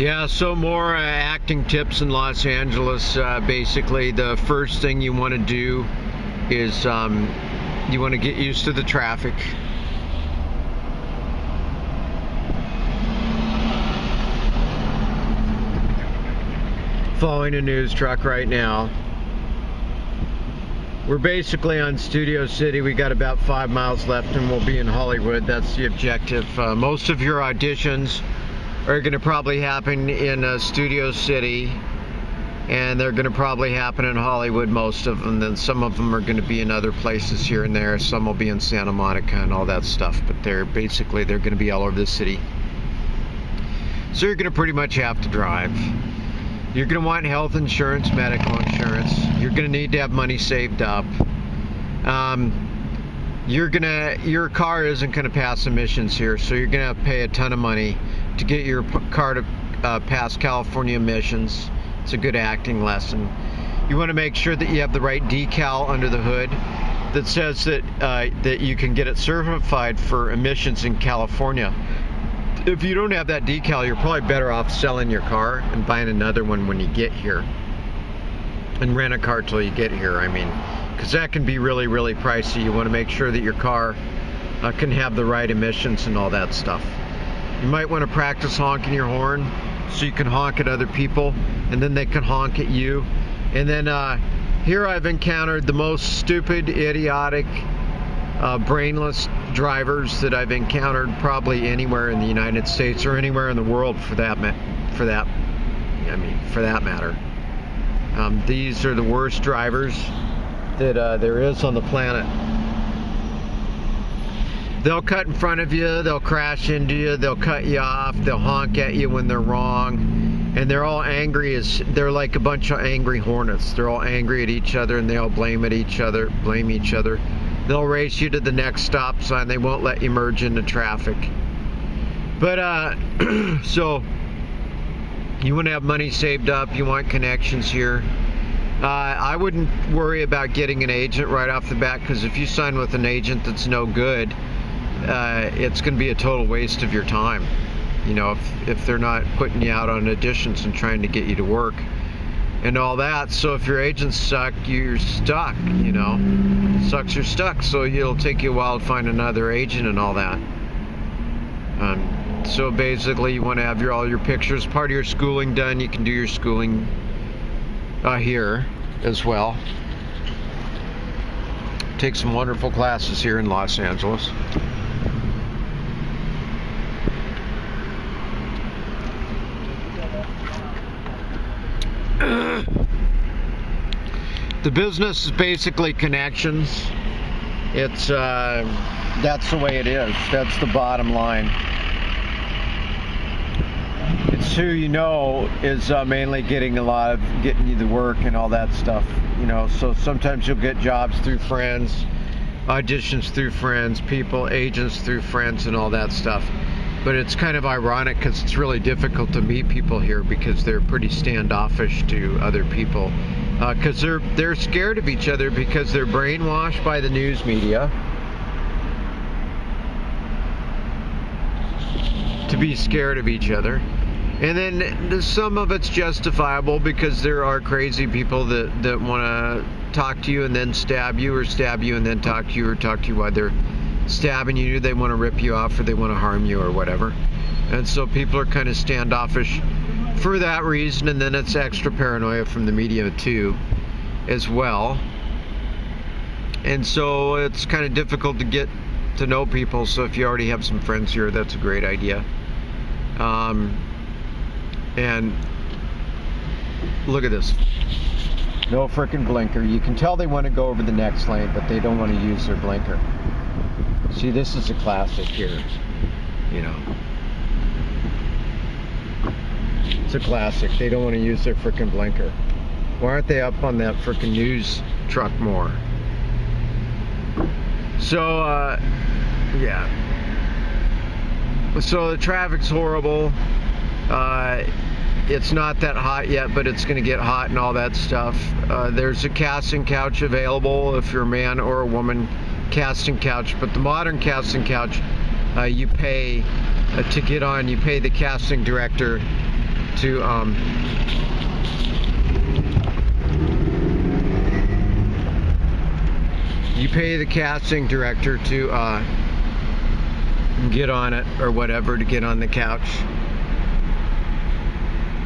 Yeah, so more acting tips in Los Angeles. Basically, the first thing you want to do is you want to get used to the traffic. Following a news truck right now. We're basically on Studio City. We got about 5 miles left and we'll be in Hollywood. That's the objective. Most of your auditions are going to probably happen in Studio City, and they're going to probably happen in Hollywood, most of them. Then some of them are going to be in other places here and there. Some will be in Santa Monica and all that stuff, but they're going to be all over the city. So you're going to pretty much have to drive. You're going to want health insurance, medical insurance. You're going to need to have money saved up. Your car isn't going to pass emissions here, so you're going to have to pay a ton of money to get your car to pass California emissions. It's a good acting lesson. You want to make sure that you have the right decal under the hood that says that you can get it certified for emissions in California. If you don't have that decal, you're probably better off selling your car and buying another one when you get here, and rent a car till you get here. I mean, because that can be really, really pricey. You want to make sure that your car can have the right emissions and all that stuff. You might want to practice honking your horn so you can honk at other people and then they can honk at you. And then here I've encountered the most stupid, idiotic, brainless drivers that I've encountered probably anywhere in the United States or anywhere in the world for that matter. These are the worst drivers that there is on the planet. They'll cut in front of you, they'll crash into you, they'll cut you off, they'll honk at you when they're wrong, and they're all angry. They're like a bunch of angry hornets. They're all angry at each other and they all blame each other. They'll race you to the next stop sign. They won't let you merge into traffic. But so you want to have money saved up, you want connections here. I wouldn't worry about getting an agent right off the bat, because if you sign with an agent that's no good, it's going to be a total waste of your time. You know, if they're not putting you out on auditions and trying to get you to work and all that. So if your agents suck, you're stuck, you know. Sucks, you're stuck. So it'll take you a while to find another agent and all that. So basically you want to have all your pictures, part of your schooling done. You can do your schooling here as well. Take some wonderful classes here in Los Angeles. The business is basically connections. It's that's the way it is. That's the bottom line. It's who you know is mainly getting you the work and all that stuff. You know, so sometimes you'll get jobs through friends, auditions through friends, people, agents through friends, and all that stuff. But it's kind of ironic because it's really difficult to meet people here because they're pretty standoffish to other people. Because they're scared of each other because they're brainwashed by the news media to be scared of each other. And then some of it's justifiable because there are crazy people that want to talk to you and then stab you, or stab you and then talk to you, or talk to you while they're stabbing you. They want to rip you off, or they want to harm you, or whatever. And so people are kind of standoffish for that reason. And then it's extra paranoia from the media too as well. And so it's kind of difficult to get to know people. So if you already have some friends here, that's a great idea. And look at this. No frickin' blinker. You can tell they want to go over the next lane, but they don't want to use their blinker. See, this is a classic here. You know. It's a classic. They don't want to use their frickin' blinker. Why aren't they up on that frickin' news truck more? So, yeah. So the traffic's horrible. It's not that hot yet, but it's going to get hot and all that stuff. There's a casting couch available if you're a man or a woman. Casting couch, but the modern casting couch, you pay to get on. You pay the casting director to you pay the casting director to get on it or whatever, to get on the couch.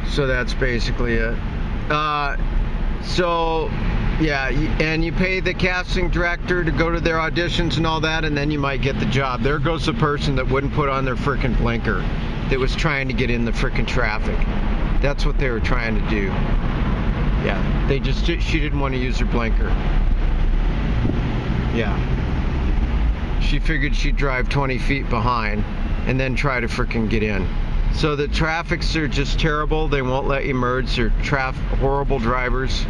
So that's basically it. So yeah, and you pay the casting director to go to their auditions and all that, and then you might get the job. There goes the person that wouldn't put on their frickin' blinker, that was trying to get in the frickin' traffic. That's what they were trying to do. Yeah, she didn't want to use her blinker. Yeah. She figured she'd drive 20 feet behind and then try to frickin' get in. So the traffics are just terrible. They won't let you merge. They're horrible drivers.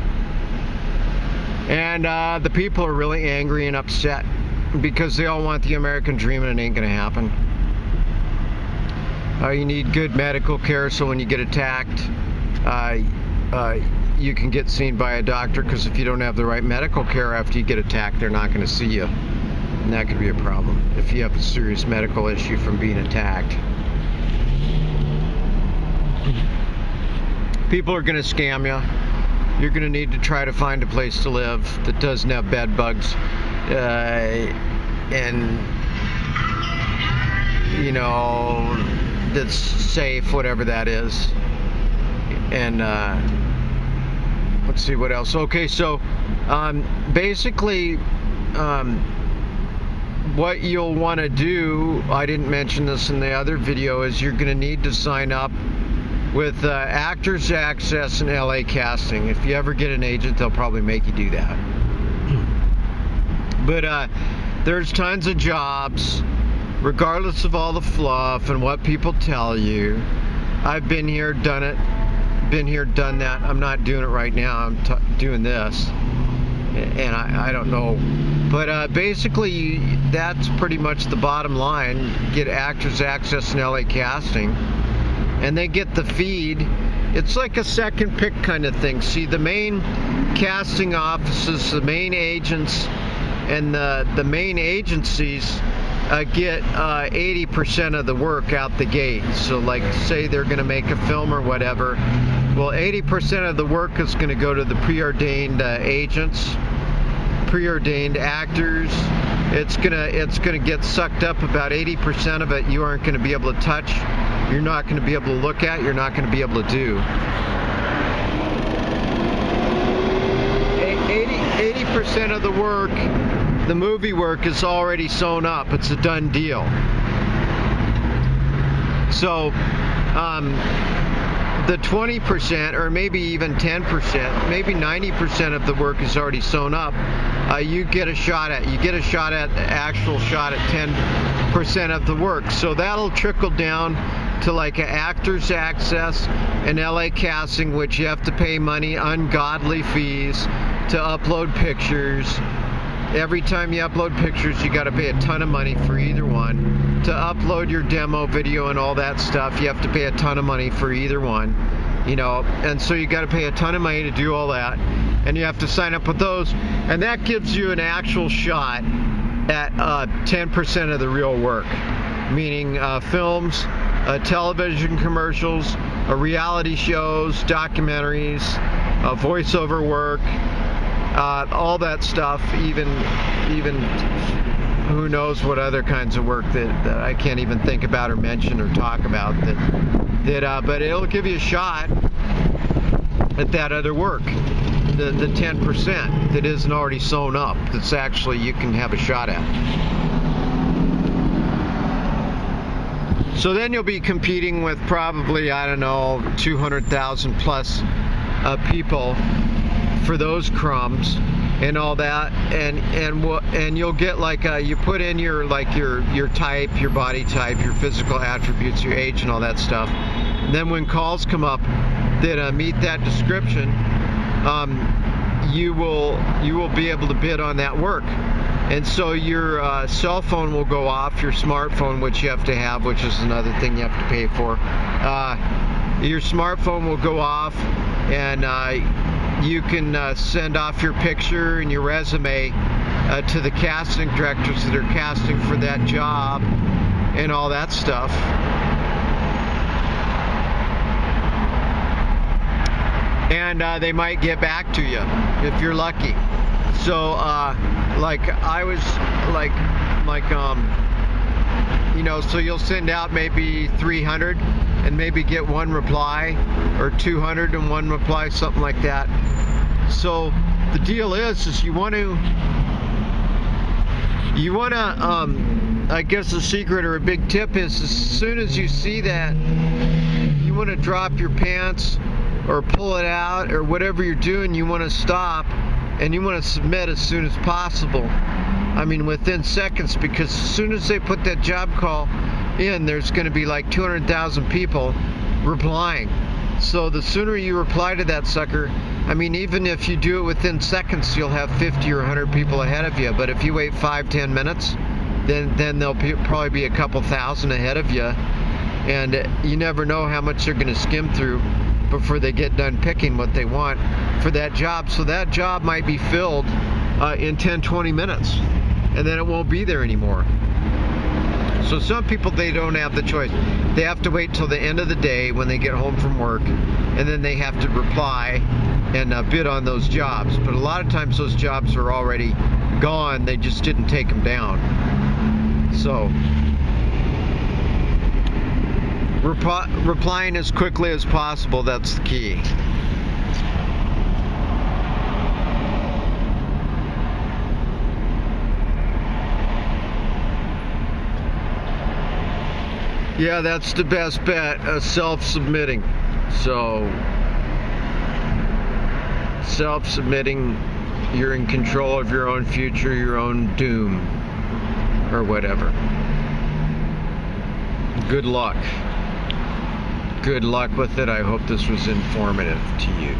And the people are really angry and upset because they all want the American dream, and it ain't gonna happen. You need good medical care, so when you get attacked, you can get seen by a doctor, because if you don't have the right medical care after you get attacked, they're not gonna see you. And that could be a problem if you have a serious medical issue from being attacked. People are gonna scam you. You're going to need to try to find a place to live that doesn't have bed bugs, and, you know, that's safe, whatever that is. And let's see what else. Okay, so basically what you'll want to do, I didn't mention this in the other video, is you're going to need to sign up with Actors Access and LA Casting. If you ever get an agent, they'll probably make you do that. But there's tons of jobs, regardless of all the fluff and what people tell you. I've been here, done it, been here, done that. I'm not doing it right now. I'm doing this, and I don't know. But basically, that's pretty much the bottom line. Get Actors Access and LA Casting, and they get the feed. It's like a second pick kind of thing. See, the main casting offices, the main agents, and the main agencies get 80% of the work out the gate. So like, say they're going to make a film or whatever, well, 80% of the work is going to go to the preordained agents, preordained actors. It's gonna get sucked up. About 80% of it you aren't going to be able to touch. You're not going to be able to look at. You're not going to be able to do. 80% of the work, the movie work, is already sewn up. It's a done deal. So the 20%, or maybe even 10%, maybe 90% of the work is already sewn up. You get a shot at the actual shot at 10% of the work. So that'll trickle down to like an Actors Access and LA Casting, which you have to pay money, ungodly fees, to upload pictures. Every time you upload pictures, you got to pay a ton of money for either one. To upload your demo video and all that stuff, you have to pay a ton of money for either one. You know, and so you got to pay a ton of money to do all that, and you have to sign up with those, and that gives you an actual shot at 10% of the real work, meaning films, television commercials, reality shows, documentaries, voiceover work, all that stuff, even who knows what other kinds of work that I can't even think about or mention or talk about, but it'll give you a shot at that other work, the 10% that isn't already sewn up, that's actually you can have a shot at. So then you'll be competing with probably, I don't know, 200,000 plus people for those crumbs and all that, and you'll get like you put in your type, your body type, your physical attributes, your age, and all that stuff. And then when calls come up that meet that description, you will be able to bid on that work. And so your cell phone will go off, your smartphone, which you have to have, which is another thing you have to pay for. Your smartphone will go off, and you can send off your picture and your resume to the casting directors that are casting for that job and all that stuff. and they might get back to you if you're lucky. So like I was so you'll send out maybe 300 and maybe get one reply, or 200 and one reply, something like that. So the deal is you want to I guess the secret or a big tip is, as soon as you see that, you want to drop your pants or pull it out or whatever you're doing. You want to stop and you want to submit as soon as possible. I mean, within seconds, because as soon as they put that job call in, there's going to be like 200,000 people replying. So the sooner you reply to that sucker, I mean, even if you do it within seconds, you'll have 50 or 100 people ahead of you. But if you wait 5-10 minutes, then there'll probably be a couple thousand ahead of you. And you never know how much they're going to skim through before they get done picking what they want for that job. So that job might be filled in 10-20 minutes, and then it won't be there anymore. So some people, they don't have the choice. They have to wait till the end of the day when they get home from work, and then they have to reply and bid on those jobs. But a lot of times those jobs are already gone. They just didn't take them down. So replying as quickly as possible, that's the key. Yeah, that's the best bet, self-submitting. So, self-submitting, you're in control of your own future, your own doom, or whatever. Good luck. Good luck with it. I hope this was informative to you.